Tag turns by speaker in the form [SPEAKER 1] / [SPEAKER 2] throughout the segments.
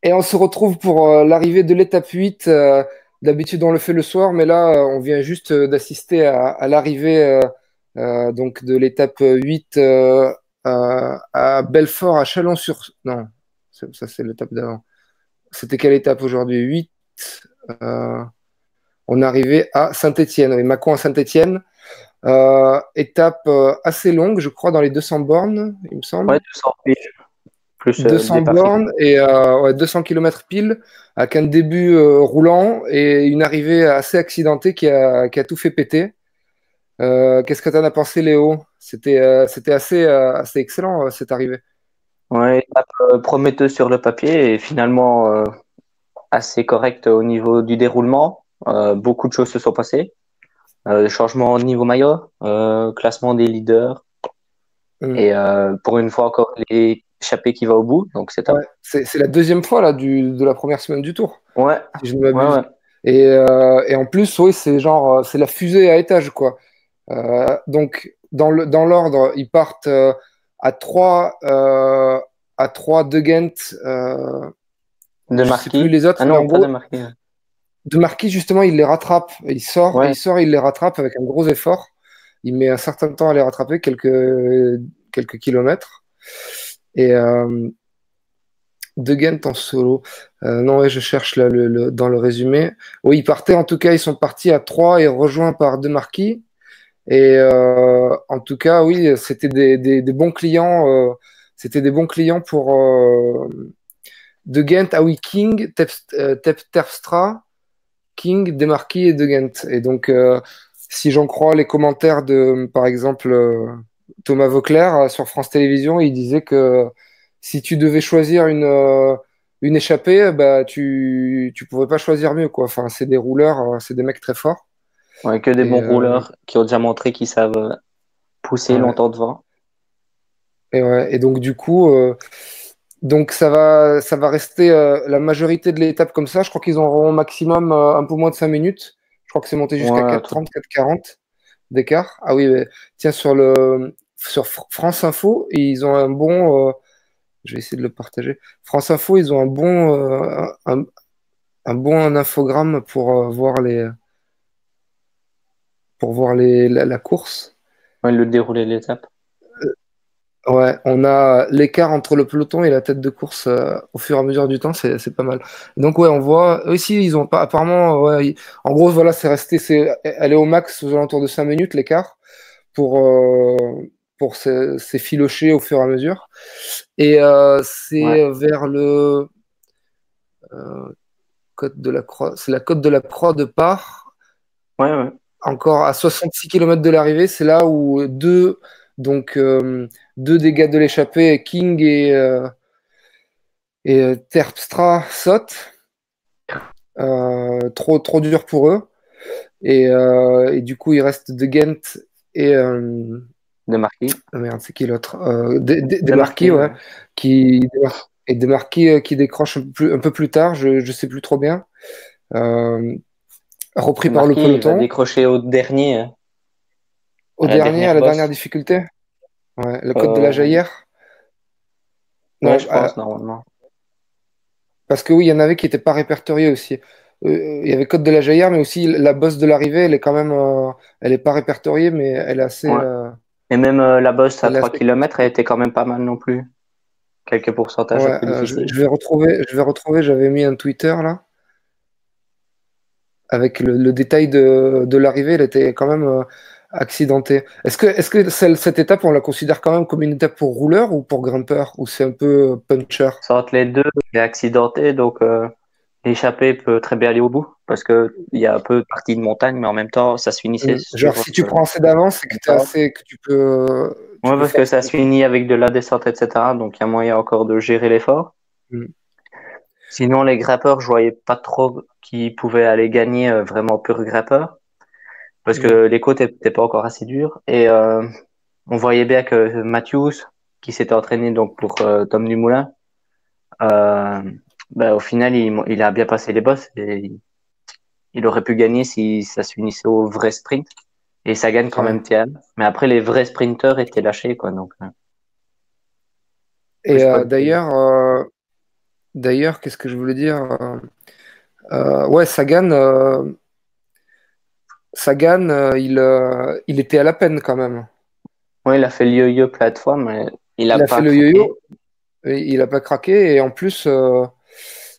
[SPEAKER 1] Et on se retrouve pour l'arrivée de l'étape 8. D'habitude, on le fait le soir, mais là, on vient juste d'assister à l'arrivée donc de l'étape 8 à Belfort, à Chalon-sur... Non, ça c'est l'étape d'avant. C'était quelle étape aujourd'hui? 8. euh, on est arrivé à Saint-Étienne, oui, Mâcon à Saint-Étienne. Étape assez longue, je crois, dans les 200 bornes, il me
[SPEAKER 2] Ouais,
[SPEAKER 1] semble.
[SPEAKER 2] 200 piles, plus
[SPEAKER 1] 200
[SPEAKER 2] départ final.
[SPEAKER 1] bornes et ouais, 200 km pile, avec un début roulant et une arrivée assez accidentée qui a tout fait péter. Qu'est-ce que tu en as pensé, Léo? C'était assez excellent, cette arrivée.
[SPEAKER 2] Ouais, étape prometteuse sur le papier et finalement assez correcte au niveau du déroulement. Beaucoup de choses se sont passées. Changement au niveau maillot, classement des leaders
[SPEAKER 1] Mm.
[SPEAKER 2] et pour une fois encore l'échappée qui va au bout, donc c'est top.
[SPEAKER 1] Ouais, c'est la deuxième fois là, de la première semaine du Tour,
[SPEAKER 2] Ouais,
[SPEAKER 1] si je ne
[SPEAKER 2] ouais,
[SPEAKER 1] m'abuse.
[SPEAKER 2] ouais.
[SPEAKER 1] Et en plus, oui, c'est genre, c'est la fusée à étage, quoi. Donc, dans l'ordre, ils partent à 3 à 3 de Ghent.
[SPEAKER 2] De
[SPEAKER 1] Je sais plus
[SPEAKER 2] Marquis.
[SPEAKER 1] les
[SPEAKER 2] Ah
[SPEAKER 1] autres, mais
[SPEAKER 2] non,
[SPEAKER 1] en
[SPEAKER 2] pas de
[SPEAKER 1] gros,
[SPEAKER 2] Marquis.
[SPEAKER 1] de Marquis, justement, il les rattrape.
[SPEAKER 2] Ouais,
[SPEAKER 1] Il les rattrape avec un gros effort. Il met un certain temps à les rattraper, quelques kilomètres. Et De Ghent en solo. Non, ouais, je cherche là, dans le résumé. Oui, ils partaient, en tout cas, ils sont partis à 3 et rejoints par De Marquis. Et en tout cas, oui, c'était des bons clients. C'était des bons clients pour De Ghent. Ah oui, King, Terpstra, King, Demarquis et De Ghent. Et donc, si j'en crois les commentaires de, par exemple, Thomas Vauclair sur France Télévisions, il disait que si tu devais choisir une échappée, bah, tu pouvais pas choisir mieux, quoi. Enfin, c'est des rouleurs, c'est des mecs très forts.
[SPEAKER 2] ouais, que des
[SPEAKER 1] Et,
[SPEAKER 2] bons rouleurs qui ont déjà montré qu'ils savent pousser
[SPEAKER 1] ouais.
[SPEAKER 2] longtemps devant.
[SPEAKER 1] Et, ouais. Et donc, du coup, donc ça va rester la majorité de l'étape comme ça. Je crois qu'ils auront au maximum un peu moins de 5 minutes. Je crois que c'est monté jusqu'à
[SPEAKER 2] Ouais, un
[SPEAKER 1] quatre
[SPEAKER 2] truc.
[SPEAKER 1] trente 4,40 d'écart. Ah oui, mais tiens, sur France Info, ils ont un bon. Je vais essayer de le partager. France Info, ils ont un bon infogramme pour voir la course.
[SPEAKER 2] Ouais, le déroulé de l'étape.
[SPEAKER 1] Ouais, on a l'écart entre le peloton et la tête de course au fur et à mesure du temps, c'est pas mal. Donc ouais, on voit aussi ils ont pas apparemment ouais, en gros voilà, elle est au max aux alentours de 5 minutes l'écart pour s'effilocher au fur et à mesure. Et
[SPEAKER 2] Ouais,
[SPEAKER 1] c'est vers le côte de la Croix, c'est la côte de la Croix de Part,
[SPEAKER 2] ouais, ouais.
[SPEAKER 1] encore à 66 km de l'arrivée, c'est là où donc deux des gars de l'échappée, King et Terpstra saute, trop dur pour eux. Et du coup, il reste De Ghent et.
[SPEAKER 2] De Marquis.
[SPEAKER 1] Ah merde, c'est qui l'autre? Des
[SPEAKER 2] De
[SPEAKER 1] Marquis,
[SPEAKER 2] Marquis,
[SPEAKER 1] ouais.
[SPEAKER 2] ouais.
[SPEAKER 1] Qui, et Des Marquis qui décroche un peu plus tard, je sais plus trop bien. Euh, repris
[SPEAKER 2] De
[SPEAKER 1] par le
[SPEAKER 2] Marquis, il va
[SPEAKER 1] peloton.
[SPEAKER 2] décrocher au dernier,
[SPEAKER 1] Au
[SPEAKER 2] à la
[SPEAKER 1] dernier, à
[SPEAKER 2] dernière
[SPEAKER 1] la dernière
[SPEAKER 2] bosse.
[SPEAKER 1] difficulté. Ouais, le code de la
[SPEAKER 2] Euh,
[SPEAKER 1] Jaillère.
[SPEAKER 2] ouais,
[SPEAKER 1] Non,
[SPEAKER 2] je pense, normalement.
[SPEAKER 1] parce que oui, il y en avait qui n'étaient pas répertoriés aussi. Il y avait Côte de la Jaillère, mais aussi la bosse de l'arrivée, elle est quand même, elle est pas répertoriée, mais
[SPEAKER 2] Ouais. Et même la bosse à
[SPEAKER 1] elle est
[SPEAKER 2] 3
[SPEAKER 1] assez.
[SPEAKER 2] km, elle était quand même pas mal non plus. Quelques pourcentages un
[SPEAKER 1] Ouais,
[SPEAKER 2] peu difficiles.
[SPEAKER 1] je vais retrouver. J'avais mis un Twitter là avec le détail de l'arrivée. Elle était quand même accidentée. Est-ce que cette étape, on la considère quand même comme une étape pour rouleur ou pour grimpeur, ou c'est un peu puncher?
[SPEAKER 2] Ça entre les deux, il est accidenté, donc l'échappée peut très bien aller au bout. Parce que il y a un peu de partie de montagne, mais en même temps, ça se finissait
[SPEAKER 1] Genre,
[SPEAKER 2] sur
[SPEAKER 1] si tu prends assez d'avance, c'est que t'es assez, que tu
[SPEAKER 2] ouais,
[SPEAKER 1] peux
[SPEAKER 2] parce
[SPEAKER 1] faire.
[SPEAKER 2] que ça se finit avec de la descente, etc. Donc il y a moyen encore de gérer l'effort.
[SPEAKER 1] Mm.
[SPEAKER 2] Sinon, les grimpeurs, je voyais pas trop qui pouvaient aller gagner vraiment pur grimpeur. Parce
[SPEAKER 1] Mm.
[SPEAKER 2] que les côtes n'étaient pas encore assez dures. Et on voyait bien que Matthews, qui s'était entraîné donc pour Tom Dumoulin, euh, ben, au final, il a bien passé les bosses et il aurait pu gagner si ça se finissait au vrai sprint. Et ça gagne quand
[SPEAKER 1] Ouais.
[SPEAKER 2] même Thiam. Mais après, les vrais sprinteurs étaient lâchés, quoi. Donc, je
[SPEAKER 1] Et
[SPEAKER 2] sais pas.
[SPEAKER 1] d'ailleurs, d'ailleurs, qu'est-ce que je voulais dire? Ouais, Sagan, il était à la peine quand même.
[SPEAKER 2] Ouais, il a fait le yo-yo plateforme, mais il a
[SPEAKER 1] Il a fait
[SPEAKER 2] pas
[SPEAKER 1] le
[SPEAKER 2] craqué.
[SPEAKER 1] yo-yo, et il n'a pas craqué. Et en plus,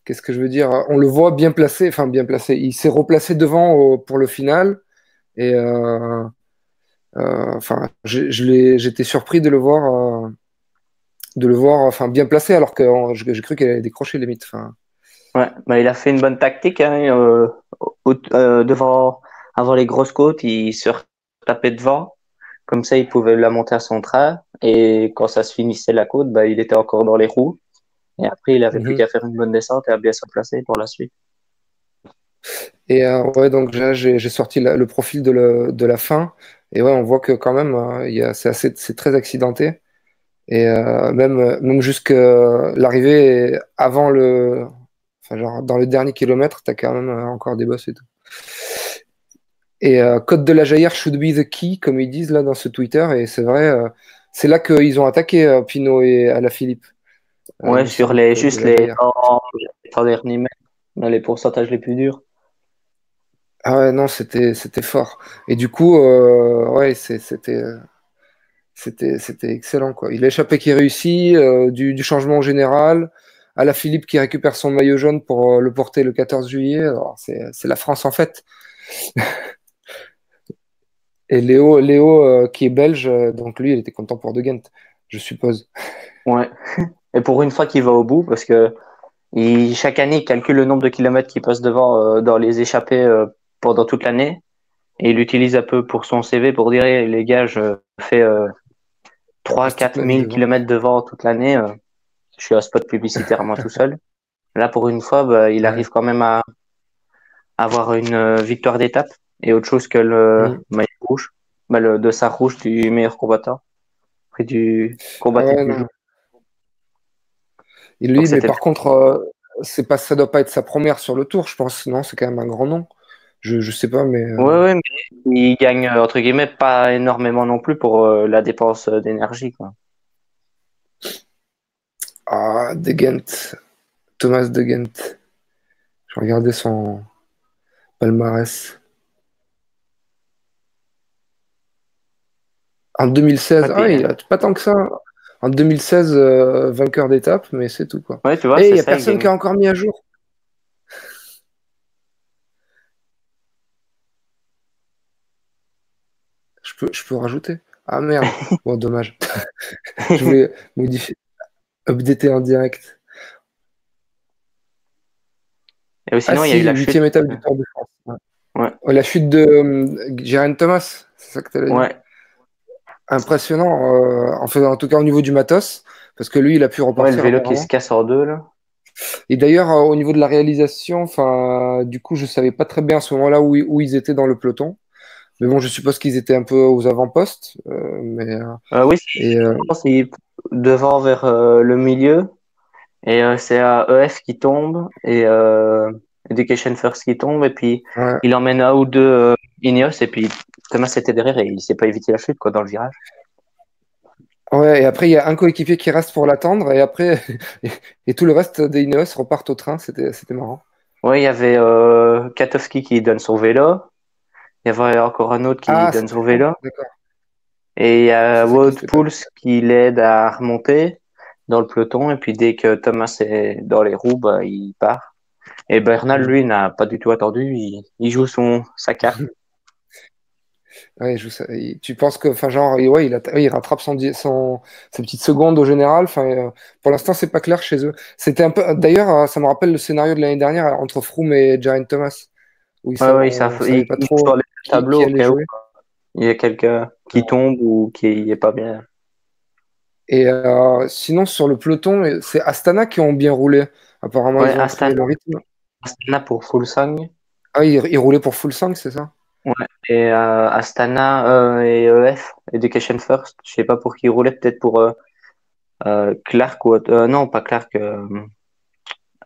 [SPEAKER 1] qu'est-ce que je veux dire? On le voit bien placé, enfin bien placé. Il s'est replacé devant pour le final. Et enfin, j'étais surpris de le voir, enfin bien placé, alors que j'ai cru qu'elle allait décrocher limite. Enfin,
[SPEAKER 2] Ouais, bah, il a fait une bonne tactique, hein, devant, avant les grosses côtes, il se tapait devant. Comme ça, il pouvait la monter à son train. Et quand ça se finissait la côte, bah, il était encore dans les roues. Et après, il avait plus
[SPEAKER 1] mhm.
[SPEAKER 2] qu'à faire une bonne descente et à bien se placer pour la suite.
[SPEAKER 1] Et ouais, donc là, j'ai sorti le profil de la fin. Et ouais, on voit que quand même, c'est très accidenté. Et même jusqu'à l'arrivée avant enfin, genre, dans le dernier kilomètre, t'as quand même encore des bosses et tout. Et Côte de la Jaillère should be the key, comme ils disent là dans ce Twitter. Et c'est vrai, c'est là qu'ils ont attaqué Pinot et Alaphilippe, il
[SPEAKER 2] Ouais,
[SPEAKER 1] me
[SPEAKER 2] sur
[SPEAKER 1] semble,
[SPEAKER 2] les,
[SPEAKER 1] Côte de
[SPEAKER 2] juste
[SPEAKER 1] la Jaillère.
[SPEAKER 2] les 100 derniers mètres, dans les pourcentages les plus durs.
[SPEAKER 1] Ah ouais, non, c'était fort. Et du coup, ouais, c'était excellent, quoi. Il a échappé qui réussit, du changement général, Alaphilippe qui récupère son maillot jaune pour le porter le 14 juillet. Alors, c'est la France en fait. Et Léo qui est belge, donc lui, il était content pour De Gent, je suppose.
[SPEAKER 2] Ouais. Et pour une fois qu'il va au bout, parce que chaque année, il calcule le nombre de kilomètres qu'il passe devant dans les échappées pendant toute l'année. Et il l'utilise un peu pour son CV pour dire, eh, les gars, je fais
[SPEAKER 1] Je
[SPEAKER 2] 3
[SPEAKER 1] passe toute
[SPEAKER 2] 4
[SPEAKER 1] ma vie
[SPEAKER 2] 000
[SPEAKER 1] devant.
[SPEAKER 2] kilomètres devant toute l'année. Je suis un spot publicitaire à moi tout seul. Là, pour une fois, bah, il
[SPEAKER 1] Ouais.
[SPEAKER 2] arrive quand même à avoir une victoire d'étape et autre chose que le
[SPEAKER 1] Mm.
[SPEAKER 2] maillot rouge, bah, le dossard rouge du meilleur combattant, près du
[SPEAKER 1] Ah
[SPEAKER 2] combattant
[SPEAKER 1] ouais,
[SPEAKER 2] du jour.
[SPEAKER 1] non. Et
[SPEAKER 2] Donc
[SPEAKER 1] lui, mais
[SPEAKER 2] c'était
[SPEAKER 1] par contre, ça doit pas être sa première sur le tour, je pense. Non, c'est quand même un grand nom. Je sais pas, mais
[SPEAKER 2] ouais, ouais, mais il gagne entre guillemets pas énormément non plus pour la dépense d'énergie, quoi.
[SPEAKER 1] ah, De Gent, Thomas De Gent. Je regardais son palmarès. En 2016,
[SPEAKER 2] Ouais,
[SPEAKER 1] ah,
[SPEAKER 2] puis,
[SPEAKER 1] il a pas tant que ça. En 2016, vainqueur d'étape, mais c'est tout, quoi.
[SPEAKER 2] ouais, tu vois,
[SPEAKER 1] Et il
[SPEAKER 2] c'est
[SPEAKER 1] y a
[SPEAKER 2] ça, il
[SPEAKER 1] personne qui
[SPEAKER 2] gagne.
[SPEAKER 1] a encore mis à jour. Je peux rajouter. Ah merde. Bon, dommage. Je voulais modifier, updater en direct.
[SPEAKER 2] Et
[SPEAKER 1] Ah
[SPEAKER 2] sinon, il y a eu
[SPEAKER 1] si,
[SPEAKER 2] la chute.
[SPEAKER 1] huitième étape du Tour de France. Ouais.
[SPEAKER 2] Ouais,
[SPEAKER 1] Oh, la chute de Geraint Thomas, c'est ça que tu allais dire?
[SPEAKER 2] ouais,
[SPEAKER 1] Impressionnant, en tout cas au niveau du matos, parce que lui, il a pu
[SPEAKER 2] ouais, le
[SPEAKER 1] repartir
[SPEAKER 2] vélo qui se
[SPEAKER 1] apparemment.
[SPEAKER 2] casse en deux, là.
[SPEAKER 1] Et d'ailleurs, au niveau de la réalisation, enfin, du coup, je savais pas très bien à ce moment-là où ils étaient dans le peloton. Mais bon, je suppose qu'ils étaient un peu aux avant-postes.
[SPEAKER 2] Oui,
[SPEAKER 1] Et,
[SPEAKER 2] c'est devant vers le milieu. Et c'est à EF qui tombe et Education First qui tombe. Et puis,
[SPEAKER 1] ouais,
[SPEAKER 2] il emmène un ou deux Ineos. Et puis, Thomas était derrière et il s'est pas évité la chute, quoi, dans le virage.
[SPEAKER 1] ouais, et après, il y a un coéquipier qui reste pour l'attendre. Et après, et tout le reste des Ineos repartent au train. C'était marrant.
[SPEAKER 2] Oui, il y avait Katowski qui donne son vélo. Il y avait encore un autre qui
[SPEAKER 1] Ah,
[SPEAKER 2] donne
[SPEAKER 1] c'était
[SPEAKER 2] son
[SPEAKER 1] ça.
[SPEAKER 2] vélo.
[SPEAKER 1] D'accord.
[SPEAKER 2] Et il y a
[SPEAKER 1] C'est ça qui
[SPEAKER 2] Wout
[SPEAKER 1] s'était passé.
[SPEAKER 2] Poels qui l'aide à remonter dans le peloton. Et puis dès que Thomas est dans les roues, bah, il part. Et Bernal,
[SPEAKER 1] Mm.
[SPEAKER 2] lui, n'a pas du tout attendu. Il joue sa carte.
[SPEAKER 1] Ouais, tu penses que, enfin, genre, ouais, il rattrape sa petite seconde au général. Enfin, pour l'instant, c'est pas clair chez eux. C'était un peu, d'ailleurs, ça me rappelle le scénario de l'année dernière entre Froome et Geraint Thomas, où
[SPEAKER 2] Ouais, ouais,
[SPEAKER 1] on savait pas
[SPEAKER 2] il joue
[SPEAKER 1] trop
[SPEAKER 2] sur les
[SPEAKER 1] qui
[SPEAKER 2] tableaux au
[SPEAKER 1] allait
[SPEAKER 2] cas où
[SPEAKER 1] jouer.
[SPEAKER 2] il y a quelqu'un qui tombe ou qui est pas bien.
[SPEAKER 1] Et sinon, sur le peloton, c'est Astana qui ont bien roulé. Apparemment,
[SPEAKER 2] Ouais,
[SPEAKER 1] ils ont imprimé le rythme.
[SPEAKER 2] Astana pour Fuglsang.
[SPEAKER 1] Ah, ils roulaient pour full 5, c'est ça?
[SPEAKER 2] Ouais. Et Astana et EF, Education First. Je sais pas pour qui il roulait, peut-être pour Clark ou non, pas Clark.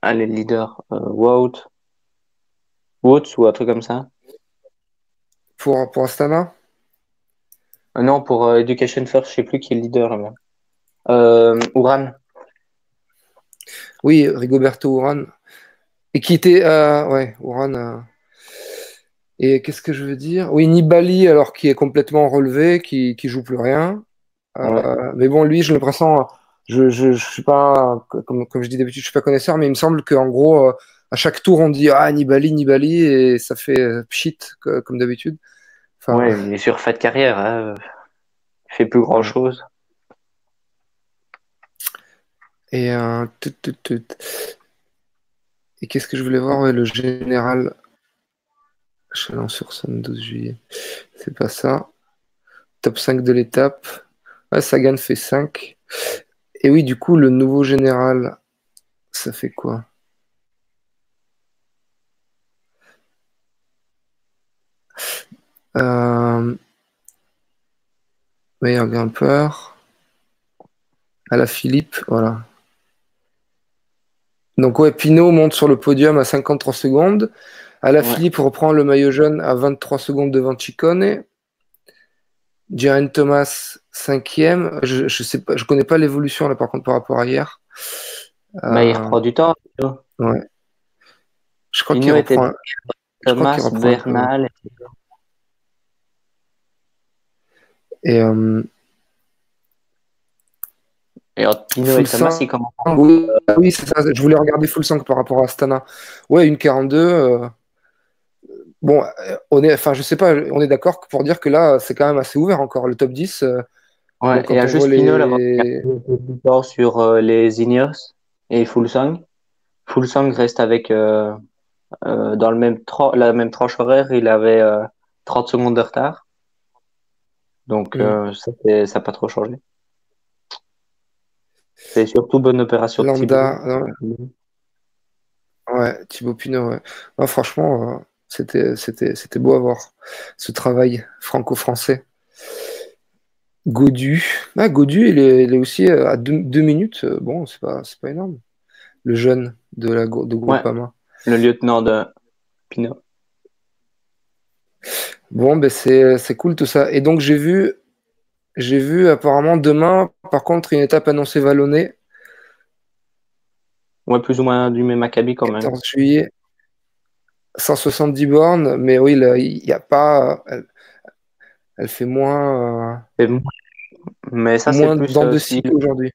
[SPEAKER 2] Les leaders. Wout ou un truc comme ça.
[SPEAKER 1] Pour Astana?
[SPEAKER 2] Non, pour Education First, je sais plus qui est le leader là-bas. Uran.
[SPEAKER 1] Oui, Rigoberto Urán. Et qui était. Ouais, Urán. Et qu'est-ce que je veux dire? Oui, Nibali, alors qui est complètement relevé, qui joue plus rien.
[SPEAKER 2] Ouais.
[SPEAKER 1] Mais bon, lui, j'ai l'impression, je suis pas, comme je dis d'habitude, je suis pas connaisseur, mais il me semble qu'en gros, à chaque tour, on dit ah Nibali, Nibali, et ça fait pchit comme d'habitude. Enfin,
[SPEAKER 2] Ouais, il est sur fin de carrière, hein. Il fait plus
[SPEAKER 1] ouais.
[SPEAKER 2] grand-chose.
[SPEAKER 1] Et et qu'est-ce que je voulais voir? Ouais, le général Chalon-sur-Saône, 12 juillet. C'est pas ça. Top 5 de l'étape. Ouais, Sagan fait 5. Et oui, du coup, le nouveau général, ça fait quoi? Euh, Meilleur grimpeur. À la Philippe, voilà. Donc ouais, Pinot monte sur le podium à 53 secondes.
[SPEAKER 2] Ouais.
[SPEAKER 1] Alaphilippe reprend le maillot jaune à 23 secondes devant Ciccone. Geraint Thomas, cinquième. Je sais pas, je connais pas l'évolution là par contre par rapport à hier.
[SPEAKER 2] Bah, il
[SPEAKER 1] Euh,
[SPEAKER 2] reprend du temps. Pinot.
[SPEAKER 1] ouais. Je crois qu'il
[SPEAKER 2] Pinot était
[SPEAKER 1] reprend. Je crois qu'il
[SPEAKER 2] Thomas,
[SPEAKER 1] reprend un peu. Ouais.
[SPEAKER 2] Bernal.
[SPEAKER 1] Et
[SPEAKER 2] Et entre Pinot et Thomas,
[SPEAKER 1] Fuglsang,
[SPEAKER 2] il commence.
[SPEAKER 1] oui, oui c'est ça. Je voulais regarder Fuglsang par rapport à Astana. Ouais, une 42. Bon, enfin, je sais pas. On est d'accord pour dire que là, c'est quand même assez ouvert encore le top 10. Bon,
[SPEAKER 2] Ouais, et
[SPEAKER 1] quand
[SPEAKER 2] à
[SPEAKER 1] on voit
[SPEAKER 2] juste Pinot, là,
[SPEAKER 1] les.
[SPEAKER 2] du temps sur les Ineos et Fuglsang. Fuglsang reste avec dans la même tranche horaire, il avait 30 secondes de retard. Donc
[SPEAKER 1] Hmm.
[SPEAKER 2] ça n'a pas trop changé. C'est surtout bonne opération de Thibaut.
[SPEAKER 1] Lambda, non, ouais, Thibaut Pinot, ouais. Non, franchement, c'était beau à voir ce travail franco-français. Godu, Godu, il est aussi à 2 minutes. Bon, c'est pas énorme. Le jeune de
[SPEAKER 2] Ouais,
[SPEAKER 1] Groupama.
[SPEAKER 2] le lieutenant de Pinot.
[SPEAKER 1] Bon, ben c'est cool tout ça. Et donc j'ai vu apparemment demain, par contre, une étape annoncée vallonnée,
[SPEAKER 2] Ouais, plus ou moins du même acabit quand même.
[SPEAKER 1] 14 juillet, 170 bornes, mais oui, là, il y a pas, elle fait
[SPEAKER 2] Mais, bon, mais ça, c'est
[SPEAKER 1] moins
[SPEAKER 2] plus
[SPEAKER 1] dents de scie
[SPEAKER 2] si
[SPEAKER 1] qu'aujourd'hui.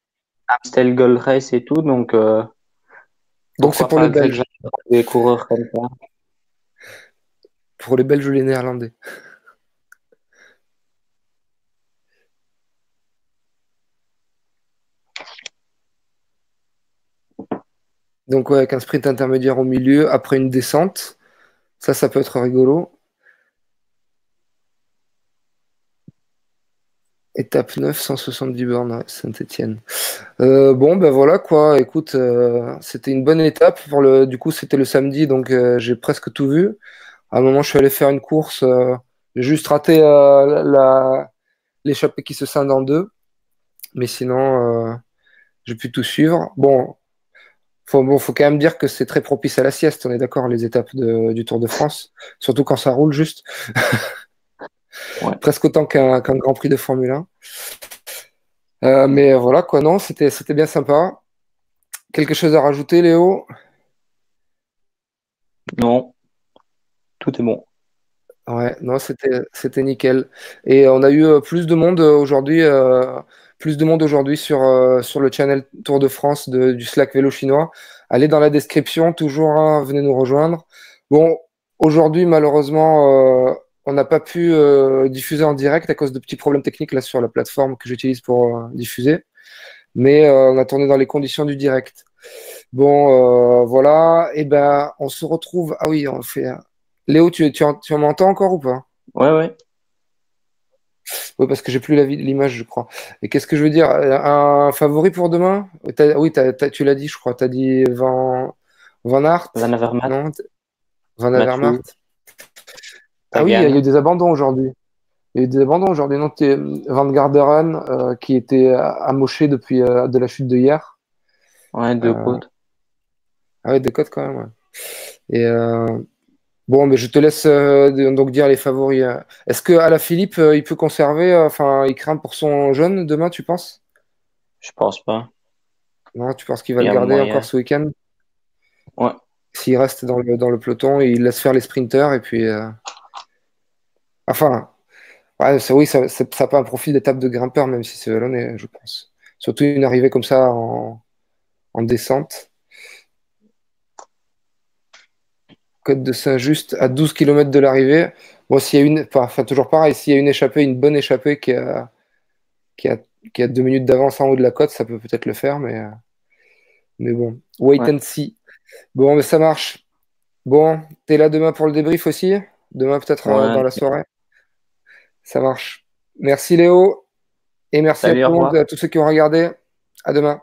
[SPEAKER 2] Amstel Gold Race et tout. Donc
[SPEAKER 1] Donc c'est
[SPEAKER 2] pourquoi
[SPEAKER 1] pour
[SPEAKER 2] pas
[SPEAKER 1] les
[SPEAKER 2] agréger
[SPEAKER 1] Belges.
[SPEAKER 2] des coureurs comme ça.
[SPEAKER 1] Pour les Belges ou les Néerlandais. Donc ouais, avec un sprint intermédiaire au milieu, après une descente. Ça peut être rigolo. Étape 9, 170 bornes, ouais, Saint-Étienne. Bon, ben voilà quoi. Écoute, c'était une bonne étape. Du coup, c'était le samedi, donc j'ai presque tout vu. À un moment, je suis allé faire une course. J'ai juste raté l'échappée qui se scinde en deux. Mais sinon, j'ai pu tout suivre. Bon, faut quand même dire que c'est très propice à la sieste. On est d'accord, les étapes du Tour de France. Surtout quand ça roule juste.
[SPEAKER 2] Ouais.
[SPEAKER 1] Presque autant qu'un Grand Prix de Formule 1. Mais voilà quoi, non, c'était bien sympa. Quelque chose à rajouter, Léo?
[SPEAKER 2] Non, tout est bon.
[SPEAKER 1] Ouais, non, c'était nickel. Et on a eu plus de monde aujourd'hui, sur le channel Tour de France du Slack Vélo chinois. Allez dans la description, toujours, hein, venez nous rejoindre. Bon, aujourd'hui, malheureusement, on n'a pas pu diffuser en direct à cause de petits problèmes techniques là sur la plateforme que j'utilise pour diffuser. Mais on a tourné dans les conditions du direct. Bon, voilà. Et ben, on se retrouve. Ah oui, on fait. Léo, tu m'entends encore ou pas?
[SPEAKER 2] Ouais, ouais.
[SPEAKER 1] Oui, parce que j'ai plus l'image, je crois. Et qu'est-ce que je veux dire? Un favori pour demain? Oui, tu l'as dit, je crois. Tu as dit Van Aert?
[SPEAKER 2] Van Avermaet,
[SPEAKER 1] Non? Van Avermaet?
[SPEAKER 2] Mathieu,
[SPEAKER 1] Ah oui, il y a eu
[SPEAKER 2] Sagan.
[SPEAKER 1] des abandons aujourd'hui. Il y a eu des abandons aujourd'hui. Non, Van Garderen, qui était amoché depuis de la chute de hier.
[SPEAKER 2] Ouais, deux
[SPEAKER 1] Euh,
[SPEAKER 2] côtes.
[SPEAKER 1] ah ouais, des cotes quand même, ouais. Et bon, mais je te laisse donc dire les favoris. Est-ce que Alaphilippe, il peut conserver, enfin, il craint pour son jeune demain, tu penses?
[SPEAKER 2] Je pense pas.
[SPEAKER 1] Non, tu penses qu'il va
[SPEAKER 2] Il y
[SPEAKER 1] le
[SPEAKER 2] a
[SPEAKER 1] garder encore
[SPEAKER 2] moyen.
[SPEAKER 1] ce week-end?
[SPEAKER 2] Ouais,
[SPEAKER 1] S'il reste dans le peloton, il laisse faire les sprinters et puis. Enfin, ouais, oui, ça n'a pas un profil d'étape de grimpeur, même si c'est vallonné, je pense. Surtout une arrivée comme ça en descente. Côte de Saint-Just à 12 km de l'arrivée. Bon, s'il y a enfin, toujours pareil, s'il y a une échappée, une bonne échappée qui a, qui a 2 minutes d'avance en haut de la côte, ça peut peut-être le faire, mais bon, wait
[SPEAKER 2] ouais,
[SPEAKER 1] and see. Bon, mais ça marche. Bon, t'es là demain pour le débrief aussi? Demain, peut-être dans
[SPEAKER 2] ouais.
[SPEAKER 1] la soirée? Ça marche. Merci Léo, et merci à
[SPEAKER 2] Salut,
[SPEAKER 1] tout
[SPEAKER 2] au
[SPEAKER 1] le monde,
[SPEAKER 2] revoir.
[SPEAKER 1] à tous ceux qui ont regardé. À demain.